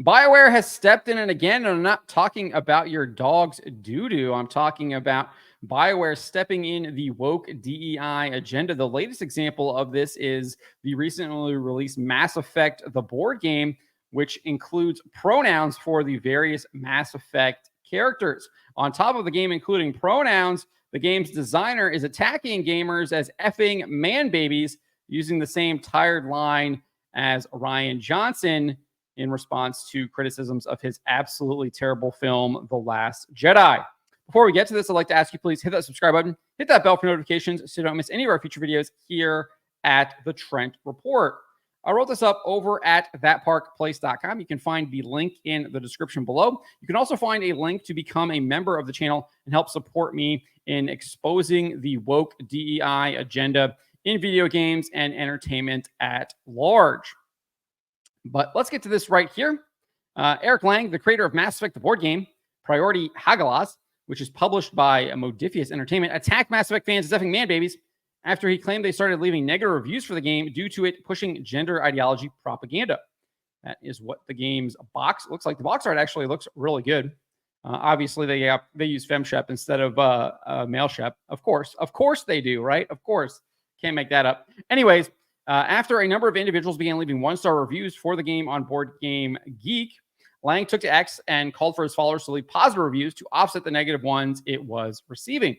BioWare has stepped in, and again, I'm not talking about your dog's doo-doo. I'm talking about BioWare stepping in the woke DEI agenda. The latest example of this is the recently released Mass Effect, the board game, which includes pronouns for the various Mass Effect characters. On top of the game including pronouns, the game's designer is attacking gamers as effing man babies using the same tired line as Ryan Johnson in response to criticisms of his absolutely terrible film, The Last Jedi. Before we get to this, I'd like to ask you, please hit that subscribe button, hit that bell for notifications so you don't miss any of our future videos here at the Trent Report. I wrote this up over at thatparkplace.com. You can find the link in the description below. You can also find a link to become a member of the channel and help support me in exposing the woke DEI agenda in video games and entertainment at large. But let's get to this right here. Eric Lang, the creator of Mass Effect, the board game, Priority Hagalas, which is published by Modifius Entertainment, attacked Mass Effect fans as effing man babies after he claimed they started leaving negative reviews for the game due to it pushing gender ideology propaganda. That is what the game's box looks like. The box art actually looks really good. Obviously, they use FemShep instead of MaleShep. Of course they do, right? Of course, can't make that up. Anyways, after a number of individuals began leaving one-star reviews for the game on Board Game Geek, Lang took to X and called for his followers to leave positive reviews to offset the negative ones it was receiving.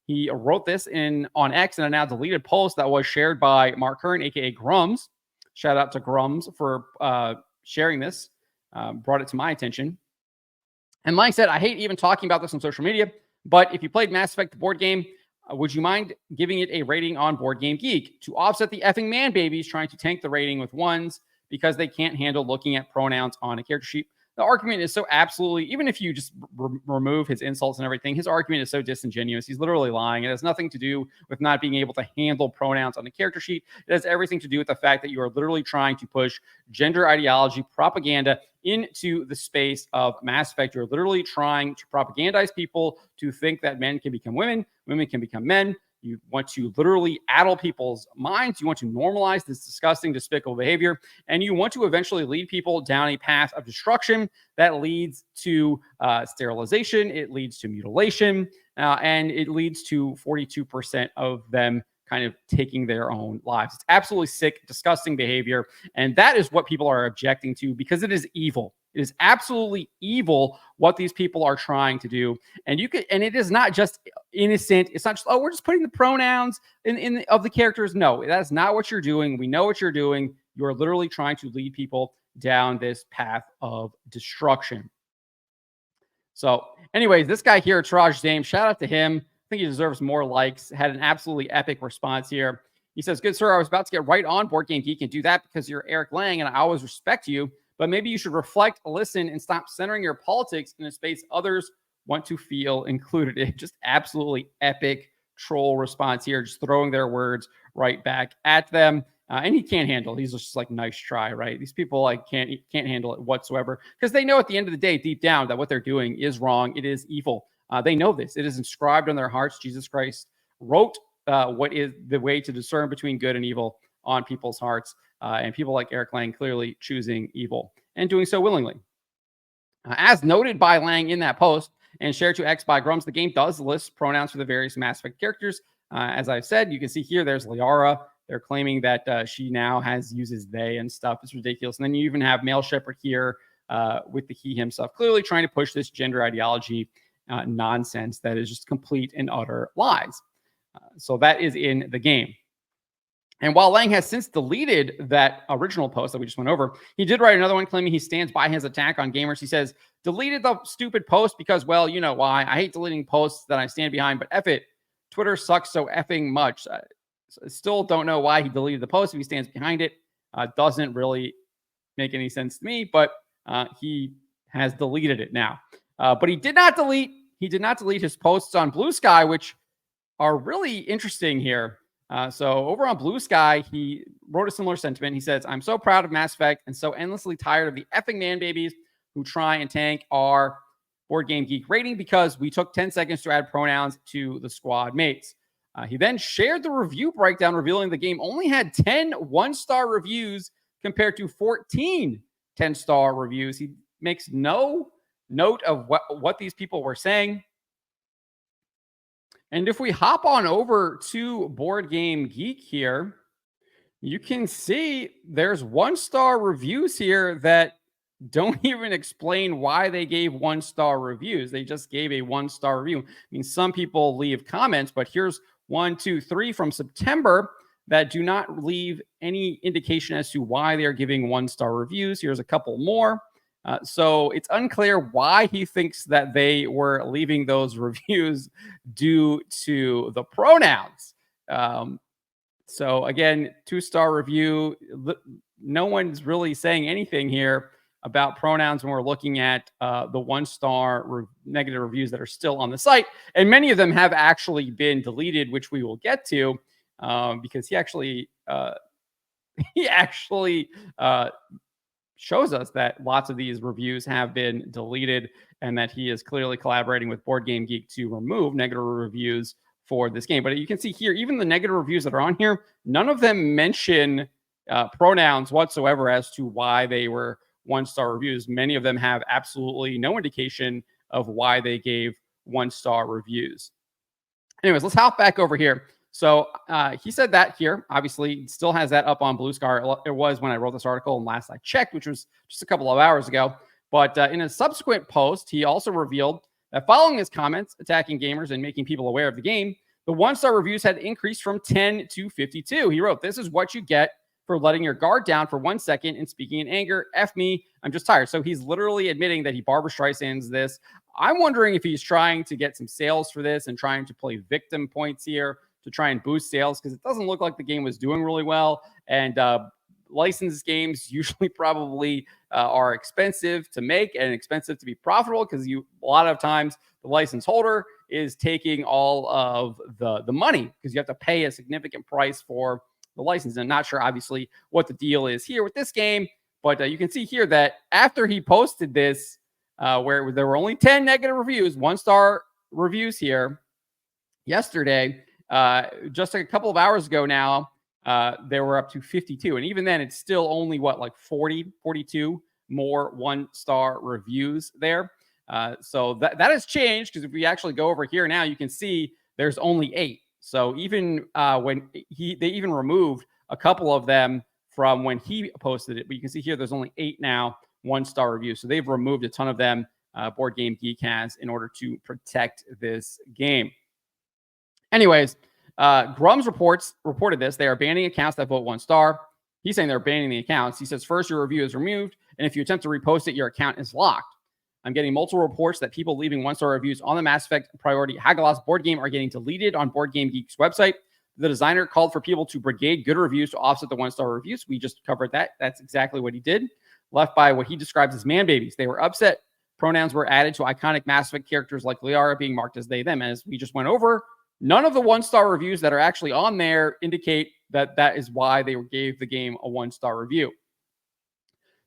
He wrote this on X in a now deleted post that was shared by Mark Kern, aka Grums. Shout out to Grums for sharing this, brought it to my attention. And Lang said, I hate even talking about this on social media, but if you played Mass Effect, the board game, would you mind giving it a rating on Board Game Geek to offset the effing man babies trying to tank the rating with ones because they can't handle looking at pronouns on a character sheet? The argument is so absolutely, even if you just remove his insults and everything, his argument is so disingenuous. He's literally lying. It has nothing to do with not being able to handle pronouns on a character sheet. It has everything to do with the fact that you are literally trying to push gender ideology propaganda into the space of Mass Effect. You're literally trying to propagandize people to think that men can become women, women can become men. You want to literally addle people's minds. You want to normalize this disgusting, despicable behavior. And you want to eventually lead people down a path of destruction that leads to sterilization. It leads to mutilation. And it leads to 42% of them kind of taking their own lives. It's absolutely sick, disgusting behavior. And that is what people are objecting to because it is evil. It is absolutely evil what these people are trying to do. And it is not just innocent. It's not just, we're just putting the pronouns of the characters. No, that's not what you're doing. We know what you're doing. You're literally trying to lead people down this path of destruction. So anyways, this guy here, Taraj Dame, shout out to him. I think he deserves more likes. Had an absolutely epic response here. He says, good sir, I was about to get right on Board Game Geek and do that because you're Eric Lang and I always respect you. But maybe you should reflect, listen, and stop centering your politics in a space others want to feel included in. Just absolutely epic troll response here, just throwing their words right back at them. And he can't handle it. He's just like, nice try, right? These people can't handle it whatsoever because they know at the end of the day, deep down, that what they're doing is wrong. It is evil. They know this. It is inscribed on their hearts. Jesus Christ wrote what is the way to discern between good and evil on people's hearts. And people like Eric Lang clearly choosing evil and doing so willingly. As noted by Lang in that post and shared to X by Grums, the game does list pronouns for the various Mass Effect characters. As I've said, you can see here, there's Liara. They're claiming that she now uses they and stuff. It's ridiculous. And then you even have Male Shepherd here with the he himself, clearly trying to push this gender ideology nonsense that is just complete and utter lies. So that is in the game. And while Lang has since deleted that original post that we just went over, he did write another one claiming he stands by his attack on gamers. He says, deleted the stupid post because, well, you know why. I hate deleting posts that I stand behind, but F it. Twitter sucks so effing much. I still don't know why he deleted the post if he stands behind it. Doesn't really make any sense to me, but he has deleted it now. But he did not delete his posts on Blue Sky, which are really interesting here. So over on Blue Sky, he wrote a similar sentiment. He says, I'm so proud of Mass Effect and so endlessly tired of the effing man babies who try and tank our Board Game Geek rating because we took 10 seconds to add pronouns to the squad mates. He then shared the review breakdown, revealing the game only had 10 one-star reviews compared to 14 10-star reviews. He makes no note of what these people were saying. And if we hop on over to Board Game Geek here, you can see there's 1-star reviews here that don't even explain why they gave 1-star reviews. They just gave a 1-star review. I mean, some people leave comments, but here's 1, 2, 3 from September that do not leave any indication as to why they're giving 1-star reviews. Here's a couple more. So it's unclear why he thinks that they were leaving those reviews due to the pronouns. So again, 2-star review. No one's really saying anything here about pronouns when we're looking at the 1-star negative reviews that are still on the site. And many of them have actually been deleted, which we will get to because he actually shows us that lots of these reviews have been deleted and that he is clearly collaborating with Board Game Geek to remove negative reviews for this game. But you can see here, even the negative reviews that are on here, none of them mention pronouns whatsoever as to why they were 1-star reviews. Many of them have absolutely no indication of why they gave 1-star reviews. Anyways, let's hop back over here. So he said that here, obviously still has that up on Blue Sky. It was when I wrote this article and last I checked, which was just a couple of hours ago. But in a subsequent post, he also revealed that following his comments attacking gamers and making people aware of the game, the 1-star reviews had increased from 10 to 52. He wrote, "This is what you get for letting your guard down for 1 second and speaking in anger. F me, I'm just tired." So he's literally admitting that he Barbra Streisands this. I'm wondering if he's trying to get some sales for this and trying to play victim points here to try and boost sales, because it doesn't look like the game was doing really well. And licensed games usually probably are expensive to make and expensive to be profitable, because a lot of times the license holder is taking all of the money because you have to pay a significant price for the license. I'm not sure, obviously, what the deal is here with this game, but you can see here that after he posted this, where there were only 10 negative reviews, 1-star reviews here yesterday, just a couple of hours ago now, they were up to 52. And even then, it's still only like 40, 42 more 1-star reviews there. So that has changed, because if we actually go over here now, you can see there's only 8. So even when they even removed a couple of them from when he posted it, but you can see here there's only 8 now 1-star reviews. So they've removed a ton of them. Board Game Geek has, in order to protect this game. Anyways, Grums reported this. They are banning accounts that vote 1-star. He's saying they're banning the accounts. He says, first, your review is removed, and if you attempt to repost it, your account is locked. I'm getting multiple reports that people leaving 1-star reviews on the Mass Effect Priority Hagelas board game are getting deleted on Board Game Geek's website. The designer called for people to brigade good reviews to offset the 1-star reviews. We just covered that. That's exactly what he did. Left by what he describes as man babies. They were upset. Pronouns were added to iconic Mass Effect characters like Liara being marked as they, them. As we just went over, none of the 1-star reviews that are actually on there indicate that that is why they gave the game a 1-star review.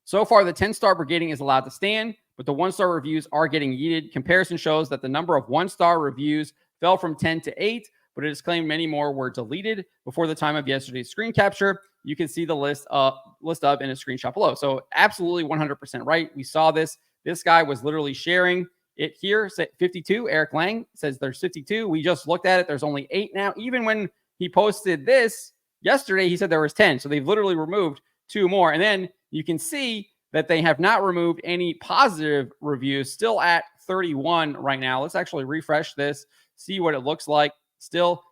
So far, the 10-star brigading is allowed to stand, but the 1-star reviews are getting yeeted. Comparison shows that the number of 1-star reviews fell from 10 to 8, but it is claimed many more were deleted before the time of yesterday's screen capture. You can see the list of in a screenshot below. So absolutely 100% right. We saw this. This guy was literally sharing it here. 52. Eric Lang says there's 52. We just looked at it. There's only 8 now. Even when he posted this yesterday, he said there was 10. So they've literally removed 2 more. And then you can see that they have not removed any positive reviews, still at 31 right now. Let's actually refresh this, see what it looks like. Still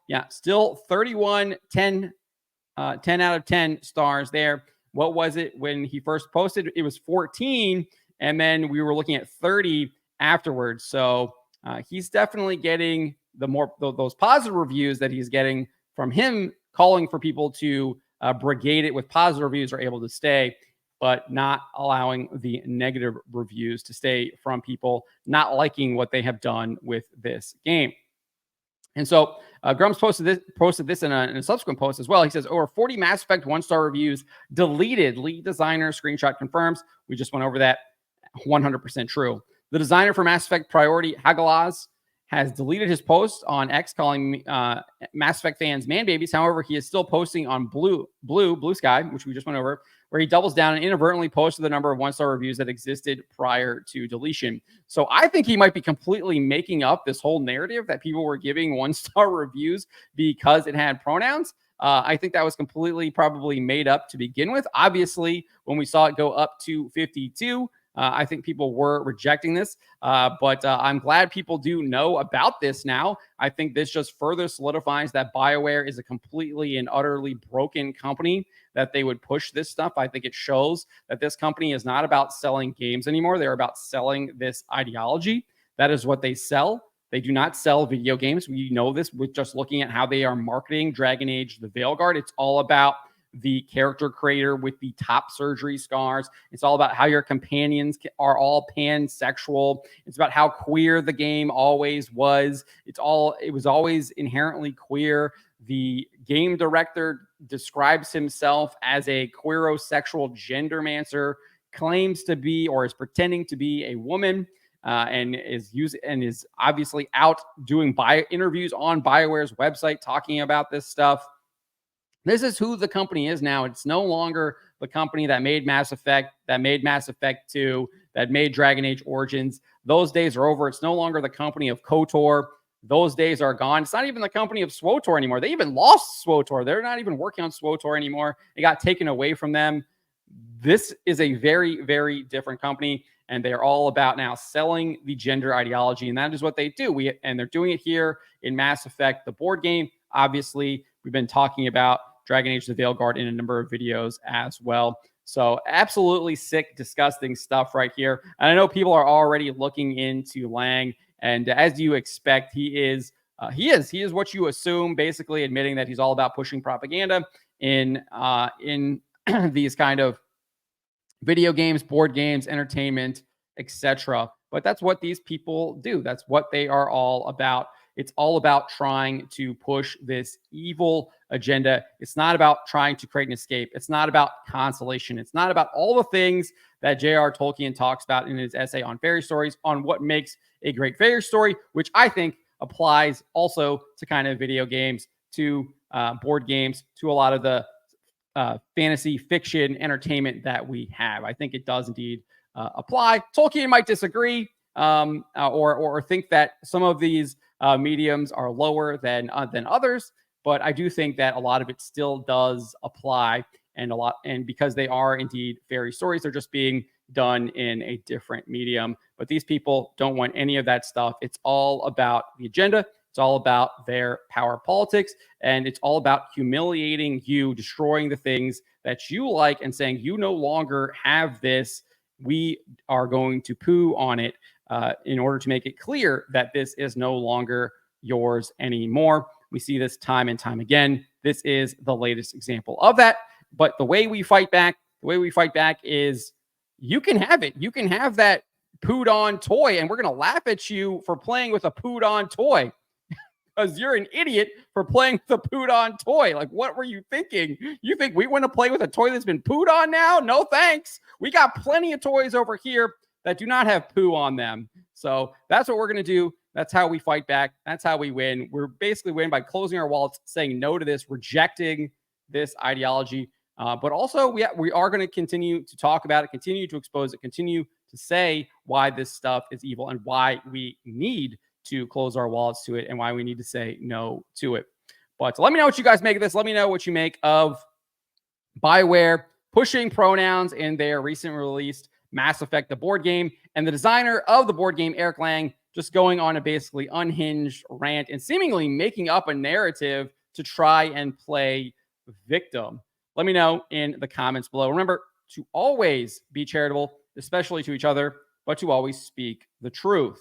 31, 10 out of 10 stars there. What was it when he first posted? It was 14, and then we were looking at 30 afterwards. So he's definitely getting those positive reviews that he's getting from him, calling for people to brigade it with positive reviews are able to stay, but not allowing the negative reviews to stay from people not liking what they have done with this game. And so Grums posted this in a subsequent post as well. He says, over 40 Mass Effect 1-star reviews deleted. Lead designer screenshot confirms. We just went over that. 100% true. The designer for Mass Effect Priority Hagelas has deleted his post on X calling Mass Effect fans man babies. However, he is still posting on Blue Sky, which we just went over, where he doubles down and inadvertently posted the number of one-star reviews that existed prior to deletion. So I think he might be completely making up this whole narrative that people were giving one-star reviews because it had pronouns. I think that was completely probably made up to begin with. Obviously, when we saw it go up to 52, I think people were rejecting this, but I'm glad people do know about this now. I think this just further solidifies that BioWare is a completely and utterly broken company, that they would push this stuff. I think it shows that this company is not about selling games anymore. They're about selling this ideology. That is what they sell. They do not sell video games. We know this with just looking at how they are marketing Dragon Age the Veilguard. It's all about the character creator with the top surgery scars. It's all about how your companions are all pansexual. It's about how queer the game always was. It was always inherently queer. The game director describes himself as a queerosexual gendermancer, claims to be or is pretending to be a woman. And is obviously out doing interviews on BioWare's website talking about this stuff. This is who the company is now. It's no longer the company that made Mass Effect, that made Mass Effect 2, that made Dragon Age Origins. Those days are over. It's no longer the company of KOTOR. Those days are gone. It's not even the company of SWOTOR anymore. They even lost SWOTOR. They're not even working on SWOTOR anymore. It got taken away from them. This is a very, very different company, and they're all about now selling the gender ideology, and that is what they do. And they're doing it here in Mass Effect, the board game. Obviously, we've been talking about Dragon Age the Veilguard in a number of videos as well. So absolutely sick, disgusting stuff right here. And I know people are already looking into Lang, and as you expect, he is what you assume, basically admitting that he's all about pushing propaganda in these kind of video games, board games, entertainment, etc. But that's what these people do. That's what they are all about. It's all about trying to push this evil agenda. It's not about trying to create an escape. It's not about consolation. It's not about all the things that J.R. Tolkien talks about in his essay on fairy stories, on what makes a great fairy story, which I think applies also to kind of video games, to board games, to a lot of the fantasy fiction entertainment that we have. I think it does indeed apply. Tolkien might disagree or think that some of these mediums are lower than others, but I do think that a lot of it still does apply, and because they are indeed fairy stories, they're just being done in a different medium. But these people don't want any of that stuff. It's all about the agenda. It's all about their power politics, and it's all about humiliating you, destroying the things that you like, and saying you no longer have this. We are going to poo on it in order to make it clear that this is no longer yours anymore. We see this time and time again. This is the latest example of that. But the way we fight back, is you can have it. You can have that pooed on toy, and we're going to laugh at you for playing with a pooed on toy, because you're an idiot for playing with a pooed on toy. Like, what were you thinking? You think we want to play with a toy that's been pooed on now? No, thanks. We got plenty of toys over here that do not have poo on them. So that's what we're going to do. That's how we fight back. That's how we win. We're basically winning by closing our wallets, saying no to this, rejecting this ideology. But also, we are going to continue to talk about it, continue to expose it, continue to say why this stuff is evil and why we need to close our wallets to it, and why we need to say no to it. But let me know what you guys make of this. Let me know what you make of BioWare pushing pronouns in their recent released Mass Effect, the board game, and the designer of the board game, Eric Lang, just going on a basically unhinged rant and seemingly making up a narrative to try and play victim. Let me know in the comments below. Remember to always be charitable, especially to each other, but to always speak the truth.